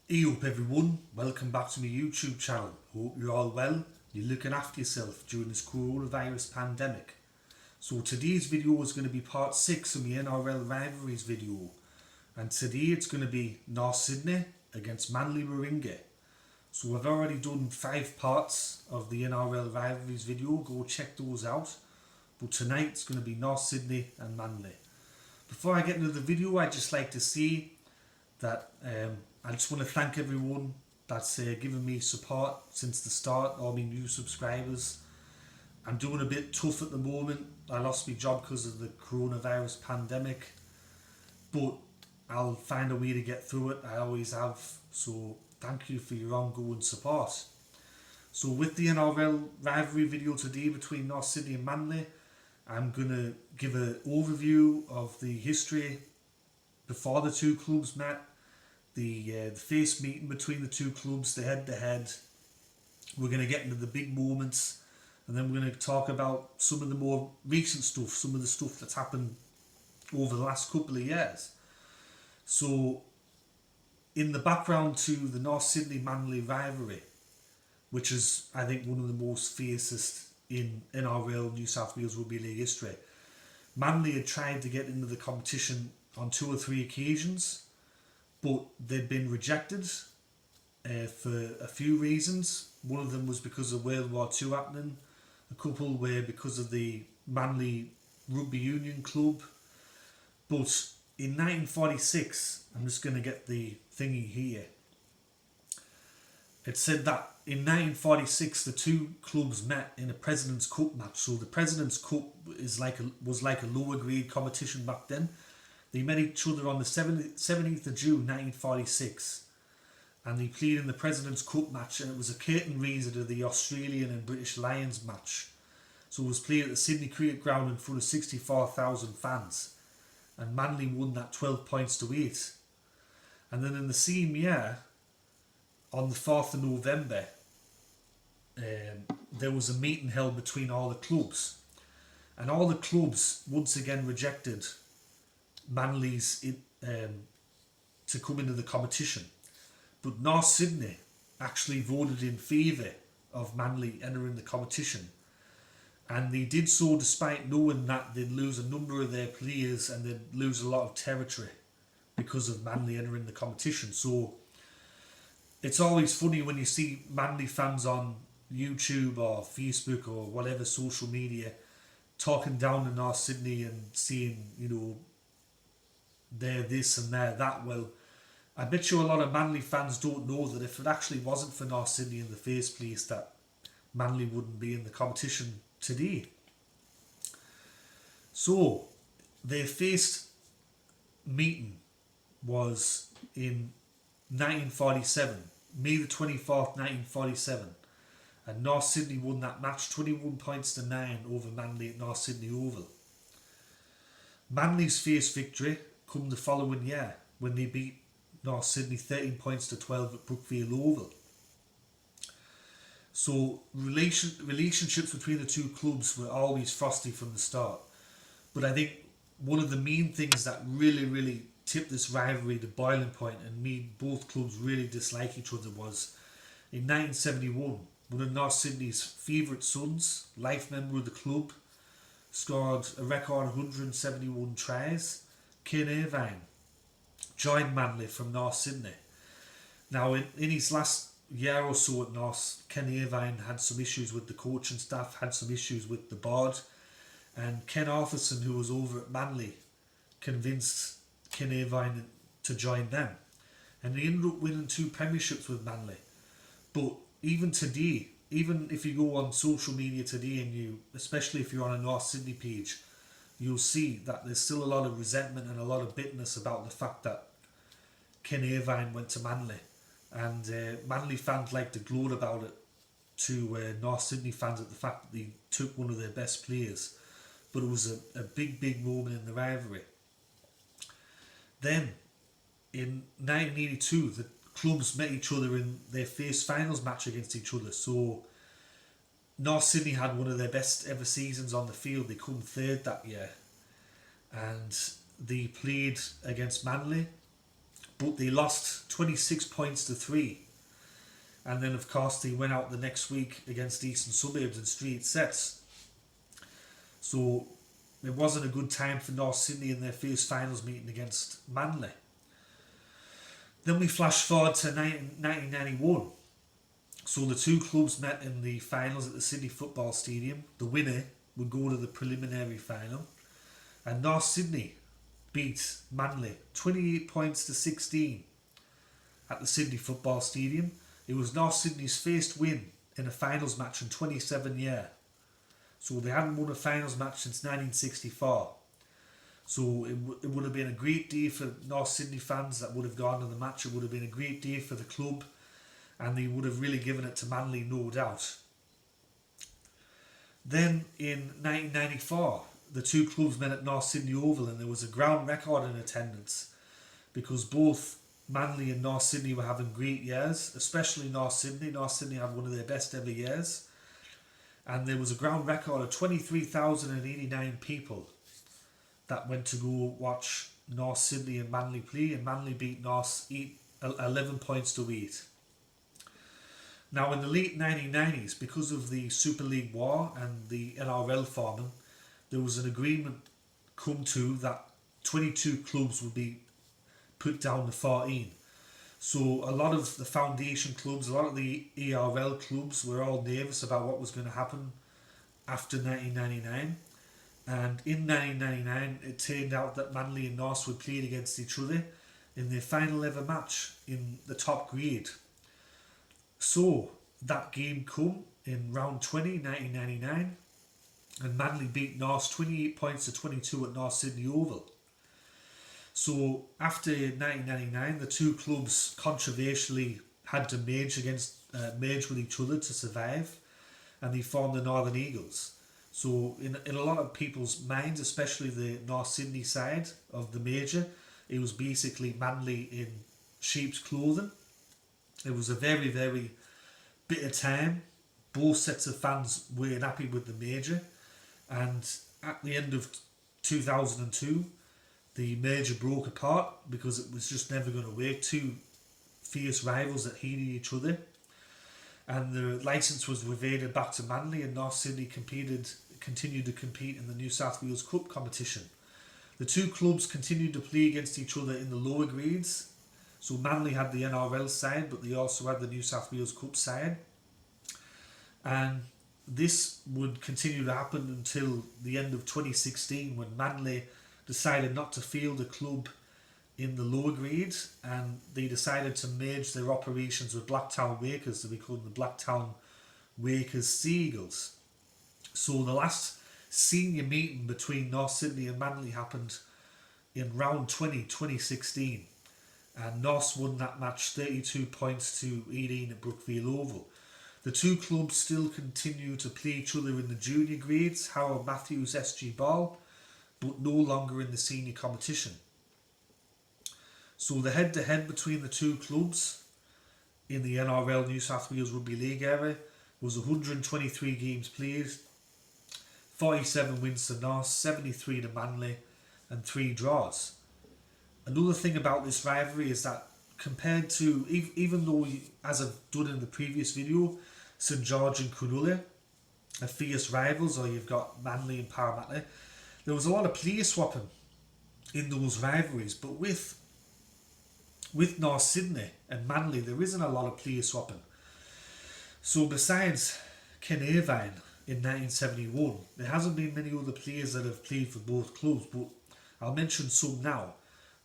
Hey up everyone, welcome back to my YouTube channel. Hope you're all well, you're looking after yourself during this coronavirus pandemic. So today's video is going to be part 6 of my NRL rivalries video. And today it's going to be North Sydney against Manly-Warringah. So I've already done 5 parts of the NRL rivalries video, go check those out. But tonight it's going to be North Sydney and Manly. Before I get into the video, I'd just like to say that I just want to thank everyone that's given me support since the start, all my new subscribers. I'm doing a bit tough at the moment. I lost my job because of the coronavirus pandemic, but I'll find a way to get through it. I always have. So thank you for your ongoing support. So with the NRL rivalry video today between North Sydney and Manly, I'm going to give an overview of the history before the two clubs met, the first meeting between the two clubs, the head-to-head. We're going to get into the big moments, and then we're going to talk about some of the more recent stuff, some of the stuff that's happened over the last couple of years. So, in the background to the North Sydney Manly rivalry, which is, I think, one of the most fiercest in NRL New South Wales Rugby League history, Manly had tried to get into the competition on 2 or 3 occasions, but they'd been rejected for a few reasons. One of them was because of World War II happening, a couple were because of the Manly Rugby Union Club. But in 1946, I'm just going to get the thingy here, it said that in 1946 the two clubs met in a President's Cup match. So the President's Cup was like a lower grade competition back then. They met each other on the 17th of June 1946, and they played in the President's Cup match, and it was a curtain raiser to the Australian and British Lions match. So it was played at the Sydney Cricket Ground in front of 64,000 fans, and Manly won that 12 points to 8. And then in the same year, on the 4th of November, there was a meeting held between all the clubs, and all the clubs once again rejected Manly's to come into the competition. But North Sydney actually voted in favour of Manly entering the competition, and they did so despite knowing that they'd lose a number of their players and they'd lose a lot of territory because of Manly entering the competition. So it's always funny when you see Manly fans on YouTube or Facebook or whatever social media talking down to North Sydney and saying, you know, they're this and they're that. Well, I bet you a lot of Manly fans don't know that if it actually wasn't for North Sydney in the first place, that Manly wouldn't be in the competition today. So their first meeting was in 1947, May the 24th, 1947, and North Sydney won that match 21 points to 9 over Manly at North Sydney Oval. Manly's first victory come the following year when they beat North Sydney 13 points to 12 at Brookfield Oval. So relationships between the two clubs were always frosty from the start. But I think one of the main things that really tipped this rivalry to boiling point and made both clubs really dislike each other was in 1971, one of North Sydney's favourite sons, life member of the club, scored a record 171 tries. Ken Irvine joined Manly from North Sydney. Now in his last year or so at North, Ken Irvine had some issues with the coaching staff, had some issues with the board, and Ken Arthurson, who was over at Manly, convinced Ken Irvine to join them, and they ended up winning 2 premierships with Manly. But even today, even if you go on social media today and you, especially if you're on a North Sydney page, you'll see that there's still a lot of resentment and a lot of bitterness about the fact that Ken Irvine went to Manly, and Manly fans like to gloat about it to North Sydney fans at the fact that they took one of their best players. But it was a big moment in the rivalry. Then in 1982 the clubs met each other in their first finals match against each other. So North Sydney had one of their best ever seasons on the field. They come third that year, and they played against Manly, but they lost 26 points to 3. And then, of course, they went out the next week against Eastern Suburbs in straight sets. So it wasn't a good time for North Sydney in their first finals meeting against Manly. Then we flash forward to 1991. So the two clubs met in the finals at the Sydney Football Stadium. The winner would go to the preliminary final. And North Sydney beat Manly 28 points to 16 at the Sydney Football Stadium. It was North Sydney's first win in a finals match in 27 years. So they hadn't won a finals match since 1964. So it would have been a great day for North Sydney fans that would have gone to the match. It would have been a great day for the club, and they would have really given it to Manly, no doubt. Then in 1994, the two clubs met at North Sydney Oval, and there was a ground record in attendance because both Manly and North Sydney were having great years, especially North Sydney. North Sydney had one of their best ever years. And there was a ground record of 23,089 people that went to go watch North Sydney and Manly play, and Manly beat North 11 points to 8. Now in the late 1990s, because of the Super League war and the NRL forming, there was an agreement come to that 22 clubs would be put down to 14. So a lot of the foundation clubs, a lot of the ERL clubs were all nervous about what was going to happen after 1999. And in 1999, it turned out that Manly and North would play against each other in their final ever match in the top grade. So that game come in round 20, 1999, and Manly beat North 28 points to 22 at North Sydney Oval. So after 1999, the two clubs controversially had to merge with each other to survive, and they formed the Northern Eagles. So in a lot of people's minds, especially the North Sydney side of the merger, it was basically Manly in sheep's clothing. It was a very, very bitter time. Both sets of fans weren't happy with the merger, and at the end of 2002, the merger broke apart because it was just never going to work. Two fierce rivals that hated each other, and the licence was reverted back to Manly, and North Sydney continued to compete in the New South Wales Cup competition. The two clubs continued to play against each other in the lower grades. So Manly had the NRL side, but they also had the New South Wales Cup side. And this would continue to happen until the end of 2016, when Manly decided not to field a club in the lower grade, and they decided to merge their operations with Blacktown Wakers to become the Blacktown Wakers Sea Eagles. So the last senior meeting between North Sydney and Manly happened in round 20, 2016, and North won that match 32 points to 18 at Brookvale Oval. The two clubs still continue to play each other in the junior grades, Howard Matthews SG Ball, but no longer in the senior competition. So the head-to-head between the two clubs in the NRL New South Wales Rugby League era was 123 games played, 47 wins to North, 73 to Manly, and 3 draws. Another thing about this rivalry is that compared to, even though, as I've done in the previous video, St George and Cronulla are fierce rivals, or you've got Manly and Parramatta, there was a lot of player swapping in those rivalries, but with North Sydney and Manly, there isn't a lot of player swapping. So besides Ken Irvine in 1971, there hasn't been many other players that have played for both clubs, but I'll mention some now.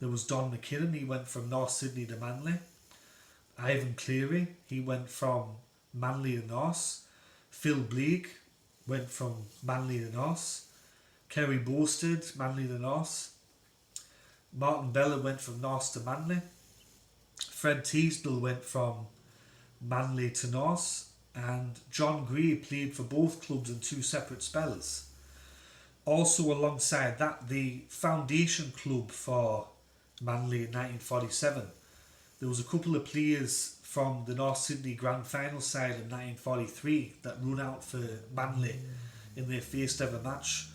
There was Don McKinnon, he went from North Sydney to Manly. Ivan Cleary, he went from Manly to North. Phil Blake went from Manly to North. Kerry Bosted, Manly to North. Martin Bella went from North to Manly. Fred Teasdale went from Manly to North. And John Gray played for both clubs in 2 separate spells. Also alongside that, the foundation club for Manly in 1947, there was a couple of players from the North Sydney Grand Final side in 1943 that run out for Manly in their first ever match.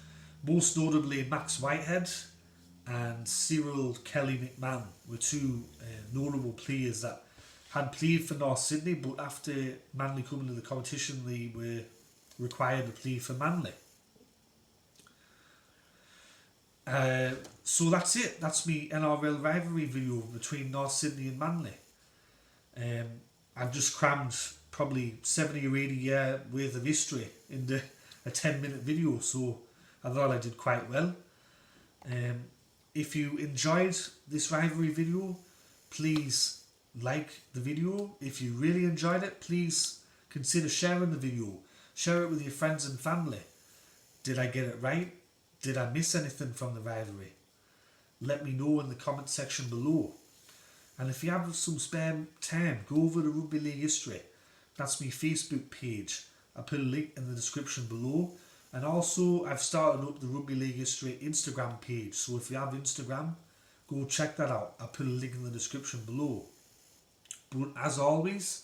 Most notably Max Whitehead and Cyril Kelly McMahon were two notable players that had played for North Sydney, but after Manly coming to the competition, they were required to play for Manly. So that's it. That's me NRL rivalry video between North Sydney and Manly. I've just crammed probably 70 or 80 year worth of history into a 10-minute video, so I thought I did quite well. If you enjoyed this rivalry video, please like the video. If you really enjoyed it, please consider sharing the video. Share it with your friends and family. Did I get it right? Did I miss anything from the rivalry? Let me know in the comment section below. And if you have some spare time, go over to Rugby League History. That's my Facebook page. I'll put a link in the description below. And also, I've started up the Rugby League History Instagram page. So if you have Instagram, go check that out. I'll put a link in the description below. But as always,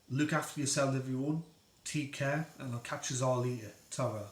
look after yourself everyone. Take care, and I'll catch you all later. Ta-ra.